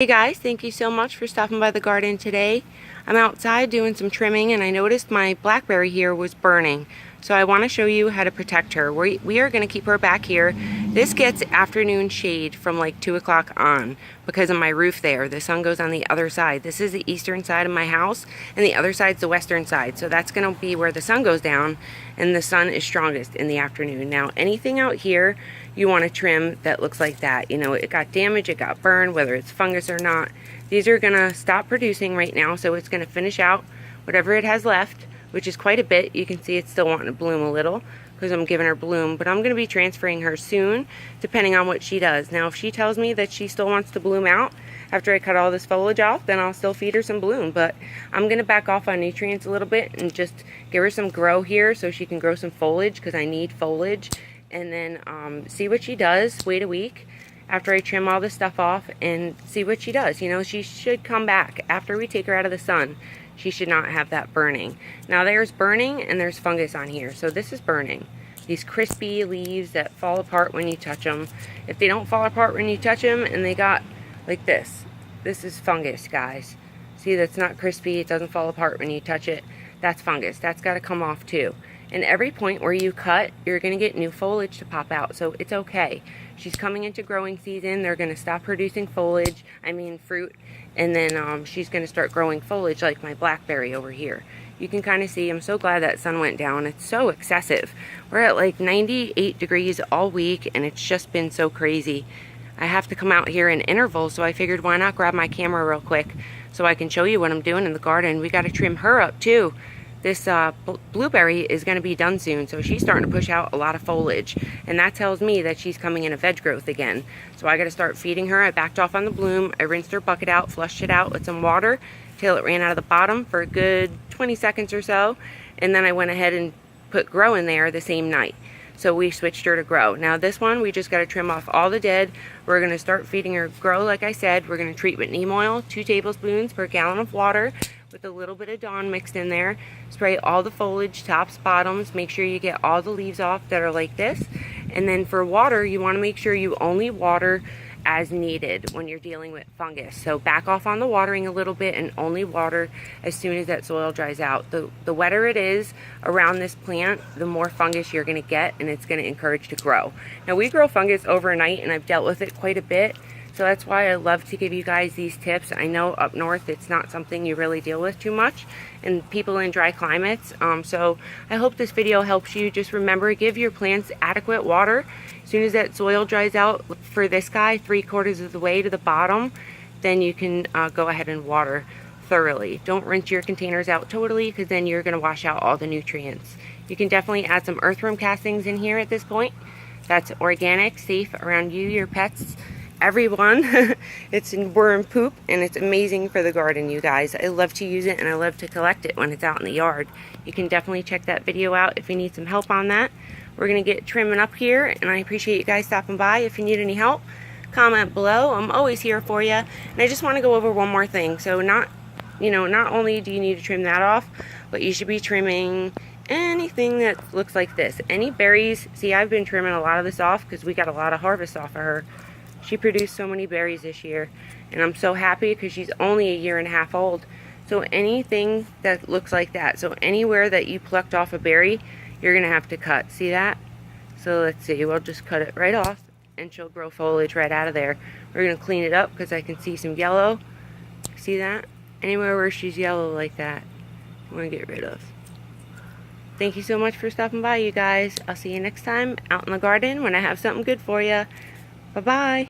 Hey guys, thank you so much for stopping by the garden today. I'm outside doing some trimming and I noticed my BlackBerry here was burning. So I want to show you how to protect her. We are going to keep her back here. This gets afternoon shade from like 2 o'clock on because of my roof there. The sun goes on the other side. This is the eastern side of my house and the other side's the western side. So that's going to be where the sun goes down and the sun is strongest in the afternoon. Now anything out here you want to trim that looks like that. You know, it got damaged, it got burned, whether it's fungus or not. These are going to stop producing right now, so it's going to finish out whatever it has left, which is quite a bit. You can see it's still wanting to bloom a little because I'm giving her bloom, but I'm going to be transferring her soon depending on what she does. Now if she tells me that she still wants to bloom out after I cut all this foliage off, then I'll still feed her some bloom, but I'm going to back off on nutrients a little bit and just give her some grow here so she can grow some foliage because I need foliage. And then see what she does. Wait a week after I trim all this stuff off and see what she does. You know, she should come back after we take her out of the sun. She should not have that burning. Now there's burning and there's fungus on here. So this is burning. These crispy leaves that fall apart when you touch them. If they don't fall apart when you touch them and they got like this is fungus, guys. See, that's not crispy. It doesn't fall apart when you touch it. That's fungus. That's got to come off too. And every point where you cut, you're going to get new foliage to pop out. So it's okay. She's coming into growing season. They're going to stop producing fruit. And then she's going to start growing foliage like my BlackBerry over here. You can kind of see, I'm so glad that sun went down. It's so excessive. We're at like 98 degrees all week and it's just been so crazy. I have to come out here in intervals, so I figured why not grab my camera real quick so I can show you what I'm doing in the garden. We got to trim her up too. This blueberry is going to be done soon, so she's starting to push out a lot of foliage, and that tells me that she's coming in a veg growth again. So I got to start feeding her. I backed off on the bloom. I rinsed her bucket out, flushed it out with some water till it ran out of the bottom for a good 20 seconds or so, and then I went ahead and put grow in there the same night. So we switched her to grow. Now this one, we just got to trim off all the dead. We're going to start feeding her grow like I said. We're going to treat with neem oil, 2 tablespoons per gallon of water, with a little bit of Dawn mixed in there. Spray all the foliage, tops, bottoms. Make sure you get all the leaves off that are like this. And then for water, you want to make sure you only water as needed when you're dealing with fungus. So back off on the watering a little bit and only water as soon as that soil dries out. The wetter it is around this plant, the more fungus you're going to get, and it's going to encourage to grow. Now we grow fungus overnight and I've dealt with it quite a bit. So that's why I love to give you guys these tips. I know up north it's not something you really deal with too much, and people in dry climates. So I hope this video helps you. Just remember, give your plants adequate water. As soon as that soil dries out, for this guy, 3/4 of the way to the bottom, then you can go ahead and water thoroughly. Don't rinse your containers out totally, because then you're going to wash out all the nutrients. You can definitely add some earthworm castings in here at this point. That's organic, safe around you, your pets, everyone. It's worm poop and it's amazing for the garden, you guys. I love to use it and I love to collect it when it's out in the yard. You can definitely check that video out if you need some help on that. We're going to get trimming up here, and I appreciate you guys stopping by. If you need any help, comment below. I'm always here for you. And I just want to go over one more thing. So not only do you need to trim that off, but you should be trimming anything that looks like this. Any berries. See, I've been trimming a lot of this off because we got a lot of harvest off of her. She produced so many berries this year, and I'm so happy because she's only 1.5 years old. So anything that looks like that, so anywhere that you plucked off a berry, you're going to have to cut. See that? So let's see, we'll just cut it right off, and she'll grow foliage right out of there. We're going to clean it up because I can see some yellow. See that? Anywhere where she's yellow like that, I'm going to get rid of. Thank you so much for stopping by, you guys. I'll see you next time out in the garden when I have something good for you. Bye-bye.